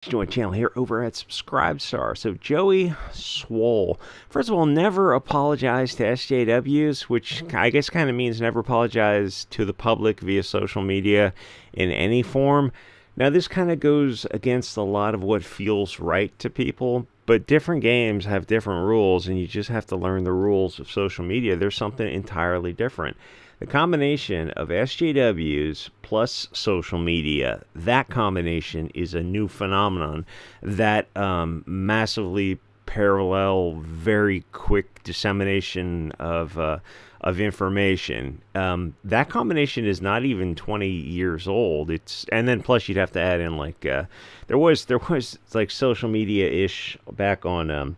Join channel here over at SubScribestar. So Joey Swole, first of all, never apologize to SJWs, which I guess kind of means never apologize to the public via social media in any form. Now this kind of goes against a lot of what feels right to people, but different games have different rules, and you just have to learn the rules of social media. There's something entirely different. The combination of SJWs plus social media, that combination is a new phenomenon that massively parallel very quick dissemination of information. That combination is not even 20 years old. And then plus you'd have to add in like there was like social media-ish back on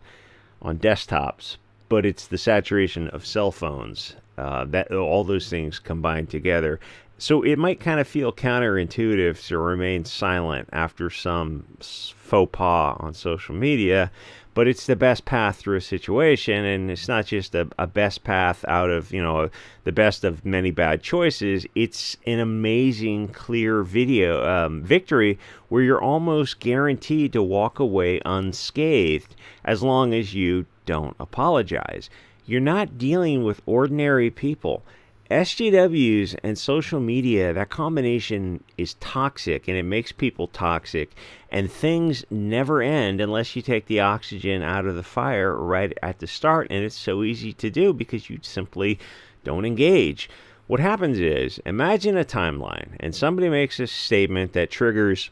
desktops, but it's the saturation of cell phones. That all those things combined together. So it might kind of feel counterintuitive to remain silent after some faux pas on social media, but it's the best path through a situation, and it's not just a best path out of, the best of many bad choices. It's an amazing, clear victory where you're almost guaranteed to walk away unscathed as long as you don't apologize. You're not dealing with ordinary people. SJWs and social media, that combination is toxic, and it makes people toxic, and things never end unless you take the oxygen out of the fire right at the start, and it's so easy to do because you simply don't engage. What happens is, imagine a timeline, and somebody makes a statement that triggers,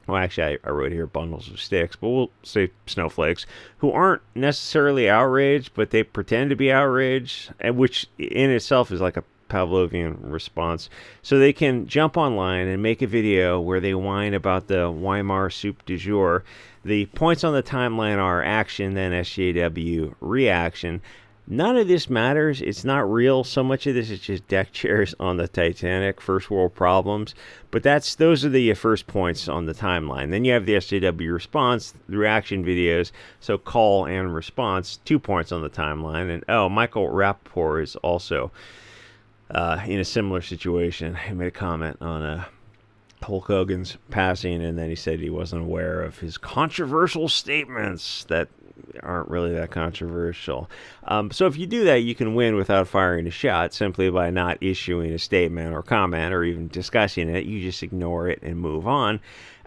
well, actually, I wrote here bundles of sticks, but we'll say snowflakes, who aren't necessarily outraged, but they pretend to be outraged, and which in itself is like a Pavlovian response. So they can jump online and make a video where they whine about the Weimar soup du jour. The points on the timeline are action, then SJW, reaction. None of this matters. It's not real. So much of this is just deck chairs on the Titanic, first world problems. But those are the first points on the timeline. Then you have the SJW response, the reaction videos. So call and response, 2 points on the timeline. And Michael Rappaport is also in a similar situation. He made a comment on Hulk Hogan's passing, and then he said he wasn't aware of his controversial statements that aren't really that controversial. So if you do that, you can win without firing a shot simply by not issuing a statement or comment or even discussing it. You just ignore it and move on.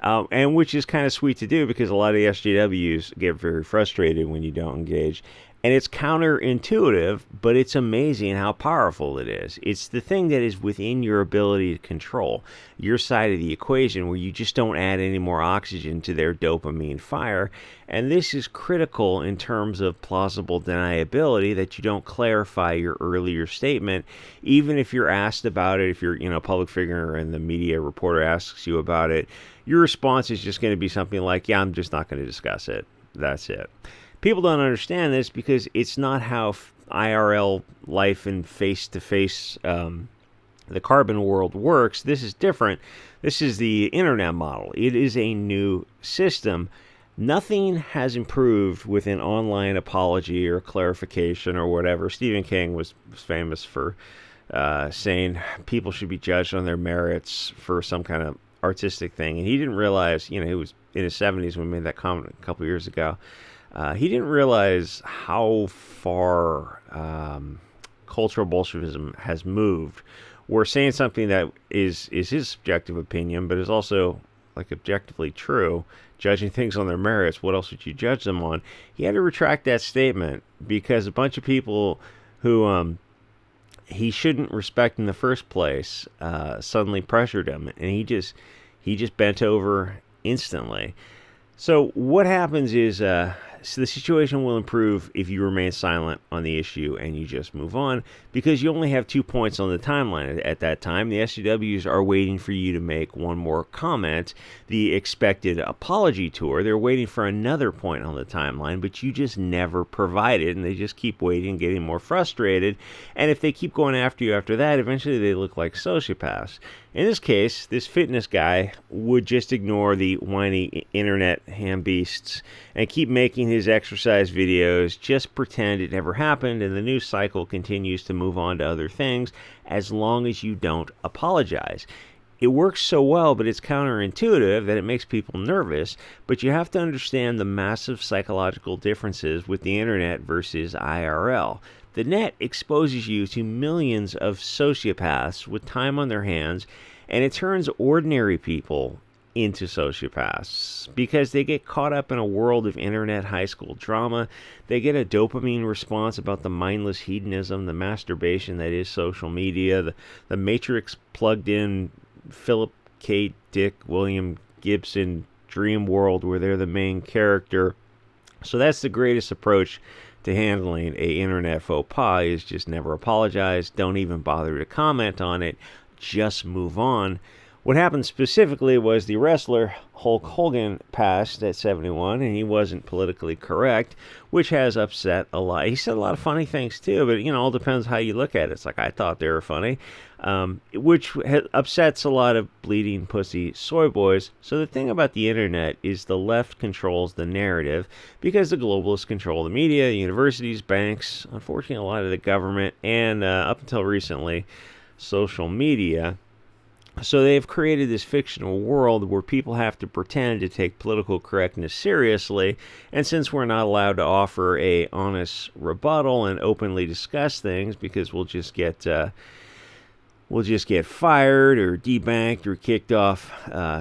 And which is kind of sweet to do because a lot of the SJWs get very frustrated when you don't engage. And it's counterintuitive, but it's amazing how powerful it is. It's the thing that is within your ability to control, your side of the equation, where you just don't add any more oxygen to their dopamine fire. And this is critical in terms of plausible deniability, that you don't clarify your earlier statement, even if you're asked about it. If you're a public figure and the media reporter asks you about it, your response is just going to be something like, yeah, I'm just not going to discuss it. That's it. People don't understand this because it's not how IRL life and face-to-face the carbon world works. This is different. This is the internet model. It is a new system. Nothing has improved with an online apology or clarification or whatever. Stephen King was famous for saying people should be judged on their merits for some kind of artistic thing. And he didn't realize, he was in his 70s when he made that comment a couple years ago. He didn't realize how far cultural Bolshevism has moved. We're saying something that is his subjective opinion, but is also like objectively true, judging things on their merits. What else would you judge them on? He had to retract that statement because a bunch of people who he shouldn't respect in the first place suddenly pressured him, and he just bent over instantly. So what happens is so the situation will improve if you remain silent on the issue and you just move on, because you only have 2 points on the timeline at that time. The SJWs are waiting for you to make one more comment, the expected apology tour. They're waiting for another point on the timeline, but you just never provide it, and they just keep waiting, getting more frustrated. And if they keep going after you after that, eventually they look like sociopaths. In this case, this fitness guy would just ignore the whiny internet ham beasts and keep making his exercise videos, just pretend it never happened, and the news cycle continues to move on to other things as long as you don't apologize. it works so well, but it's counterintuitive that it makes people nervous. But you have to understand the massive psychological differences with the internet versus IRL. The net exposes you to millions of sociopaths with time on their hands, and it turns ordinary people into sociopaths because they get caught up in a world of internet high school drama. They get a dopamine response about the mindless hedonism, the masturbation that is social media, the Matrix plugged in Philip K. Dick, William Gibson dream world where they're the main character. So that's the greatest approach to handling a internet faux pas, is just never apologize. Don't even bother to comment on it. Just move on. What happened specifically was the wrestler Hulk Hogan passed at 71, and he wasn't politically correct, which has upset a lot. He said a lot of funny things too, but all depends how you look at it. It's like, I thought they were funny, which upsets a lot of bleeding pussy soy boys. So the thing about the internet is the left controls the narrative because the globalists control the media, universities, banks, unfortunately a lot of the government, and up until recently, social media. So they've created this fictional world where people have to pretend to take political correctness seriously, and since we're not allowed to offer a honest rebuttal and openly discuss things because we'll just get fired or debanked or kicked off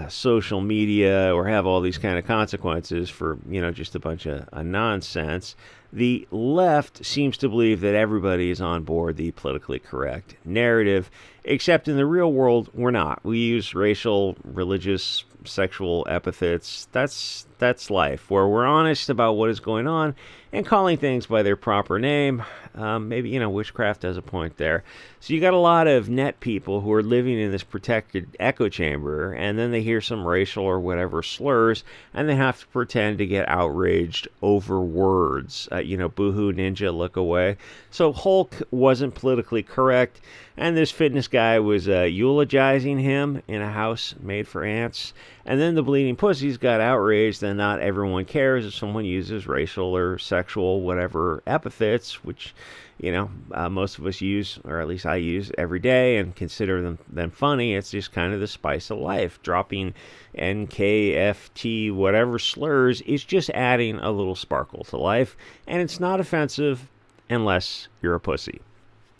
social media or have all these kind of consequences for just a bunch of nonsense. The left seems to believe that everybody is on board the politically correct narrative, except in the real world, we're not. We use racial, religious, sexual epithets. That's life, where we're honest about what is going on and calling things by their proper name. Maybe, witchcraft has a point there. So you got a lot of net people who are living in this protected echo chamber, and then they hear some racial or whatever slurs, and they have to pretend to get outraged over words. Boohoo ninja, look away. So Hulk wasn't politically correct, and this fitness guy was eulogizing him in a house made for ants. And then the bleeding pussies got outraged, and not everyone cares if someone uses racial or sexual whatever epithets, which most of us use, or at least I use every day, and consider them funny. It's just kind of the spice of life. Dropping NKFT whatever slurs is just adding a little sparkle to life, and it's not offensive unless you're a pussy.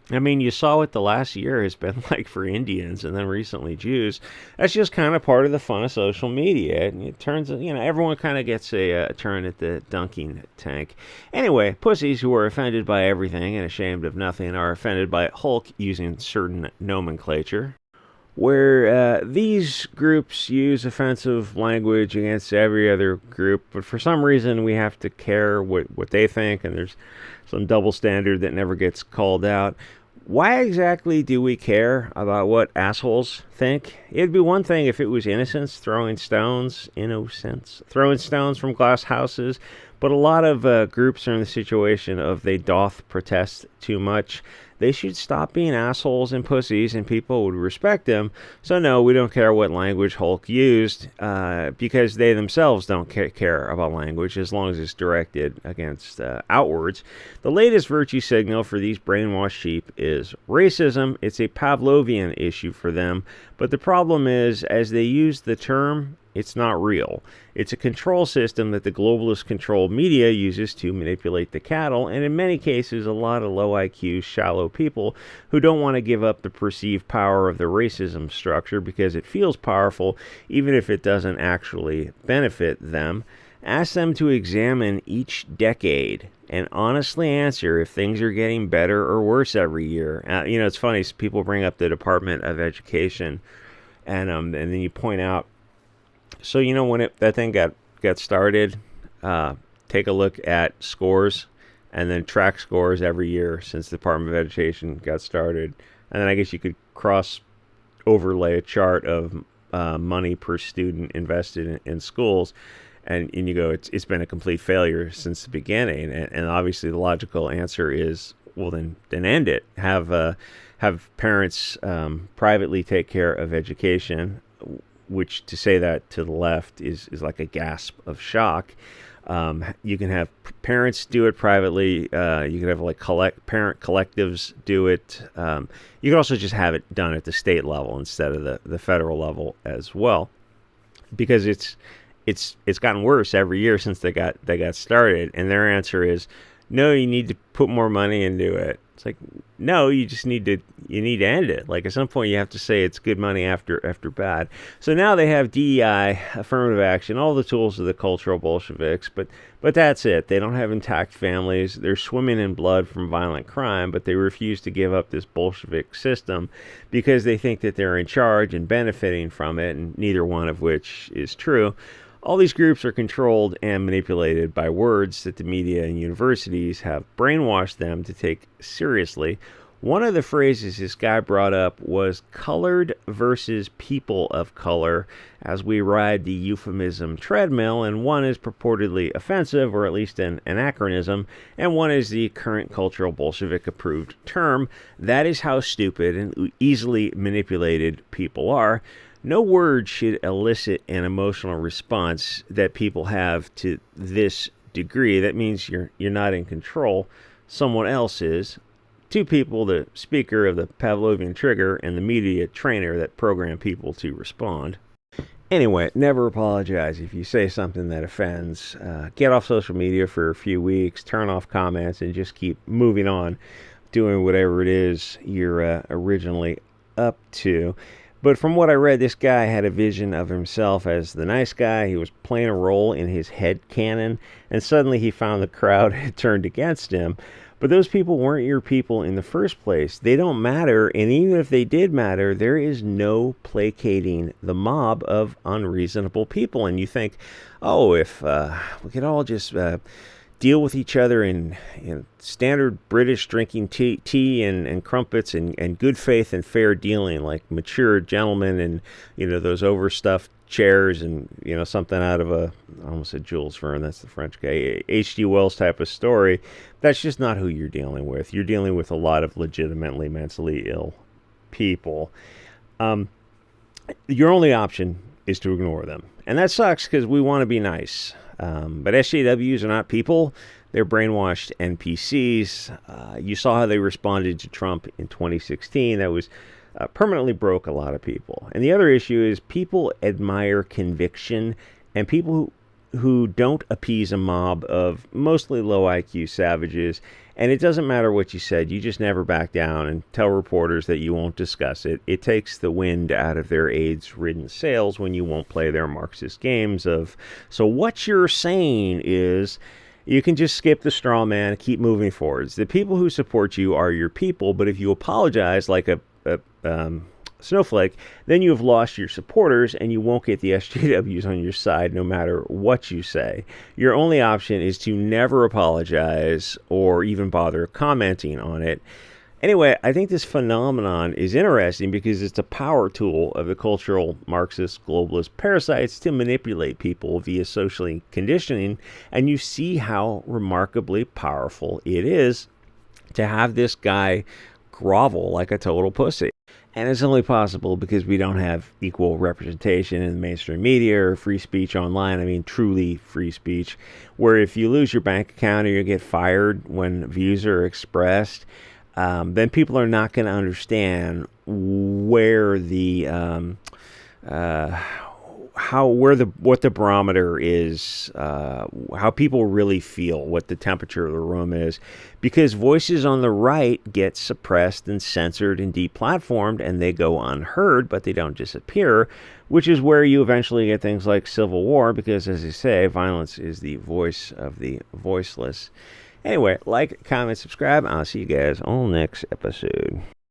I mean, you saw what the last year has been like for Indians and then recently Jews. That's just kind of part of the fun of social media. And it turns, everyone kind of gets a turn at the dunking tank. Anyway, pussies who are offended by everything and ashamed of nothing are offended by Hulk using certain nomenclature, where these groups use offensive language against every other group, but for some reason we have to care what they think, and there's some double standard that never gets called out. Why exactly do we care about what assholes think? It'd be one thing if it was innocents throwing stones from glass houses, but a lot of groups are in the situation of they doth protest too much. They should stop being assholes and pussies, and people would respect them. So no, we don't care what language Hulk used, because they themselves don't care about language as long as it's directed against outwards. The latest virtue signal for these brainwashed sheep is racism. It's a Pavlovian issue for them, but the problem is, as they use the term, it's not real. It's a control system that the globalist controlled media uses to manipulate the cattle, and in many cases a lot of low IQ, shallow people who don't want to give up the perceived power of the racism structure because it feels powerful even if it doesn't actually benefit them. Ask them to examine each decade and honestly answer if things are getting better or worse every year. It's funny, people bring up the Department of Education, and then you point out, so when that thing got started, take a look at scores and then track scores every year since the Department of Education got started. And then I guess you could overlay a chart of money per student invested in schools. And you go, it's been a complete failure since the beginning. And obviously the logical answer is, well, then end it. Have parents privately take care of education. which to say that to the left is like a gasp of shock. You can have parents do it privately. You can have like parent collectives do it. You can also just have it done at the state level instead of the federal level as well, because it's gotten worse every year since they got started. And their answer is, no, you need to put more money into it. It's like, no, you need to end it. Like, at some point you have to say it's good money after bad. So now they have DEI, affirmative action, all the tools of the cultural Bolsheviks, but that's it. They don't have intact families. They're swimming in blood from violent crime, but they refuse to give up this Bolshevik system because they think that they're in charge and benefiting from it, and neither one of which is true. All these groups are controlled and manipulated by words that the media and universities have brainwashed them to take seriously. One of the phrases this guy brought up was colored versus people of color as we ride the euphemism treadmill, and one is purportedly offensive, or at least an anachronism, and one is the current cultural Bolshevik approved term. That is how stupid and easily manipulated people are. No word should elicit an emotional response that people have to this degree. That means you're not in control. Someone else is. Two people, the speaker of the Pavlovian trigger and the media trainer that program people to respond. Anyway, never apologize if you say something that offends. Get off social media for a few weeks, turn off comments, and just keep moving on, doing whatever it is you're originally up to. But from what I read, this guy had a vision of himself as the nice guy. He was playing a role in his head canon, and suddenly he found the crowd had turned against him. But those people weren't your people in the first place. They don't matter, and even if they did matter, there is no placating the mob of unreasonable people. And you think, oh, if we could all just deal with each other in standard British drinking tea and crumpets and good faith and fair dealing, like mature gentlemen and, those overstuffed chairs and, something out of I almost said Jules Verne, that's the French guy, H.G. Wells type of story. That's just not who you're dealing with. You're dealing with a lot of legitimately mentally ill people. Your only option is to ignore them. And that sucks because we want to be nice. But SJWs are not people. They're brainwashed NPCs. You saw how they responded to Trump in 2016. That was permanently broke a lot of people. And the other issue is people admire conviction, and people who don't appease a mob of mostly low IQ savages. And it doesn't matter what you said. You just never back down and tell reporters that you won't discuss it. It takes the wind out of their AIDS-ridden sails when you won't play their Marxist games of, so what you're saying is, you can just skip the straw man, keep moving forwards. The people who support you are your people, but if you apologize like a snowflake, then you have lost your supporters and you won't get the SJWs on your side no matter what you say. Your only option is to never apologize or even bother commenting on it. Anyway, I think this phenomenon is interesting because it's a power tool of the cultural Marxist globalist parasites to manipulate people via social conditioning, and you see how remarkably powerful it is to have this guy grovel like a total pussy. And it's only possible because we don't have equal representation in the mainstream media or free speech online. I mean, truly free speech, where if you lose your bank account or you get fired when views are expressed, then people are not going to understand where what the barometer is, how people really feel, what the temperature of the room is, because voices on the right get suppressed and censored and deplatformed, and they go unheard, but they don't disappear, which is where you eventually get things like civil war, because, as they say, violence is the voice of the voiceless. Anyway, like, comment, subscribe. I'll see you guys on the next episode.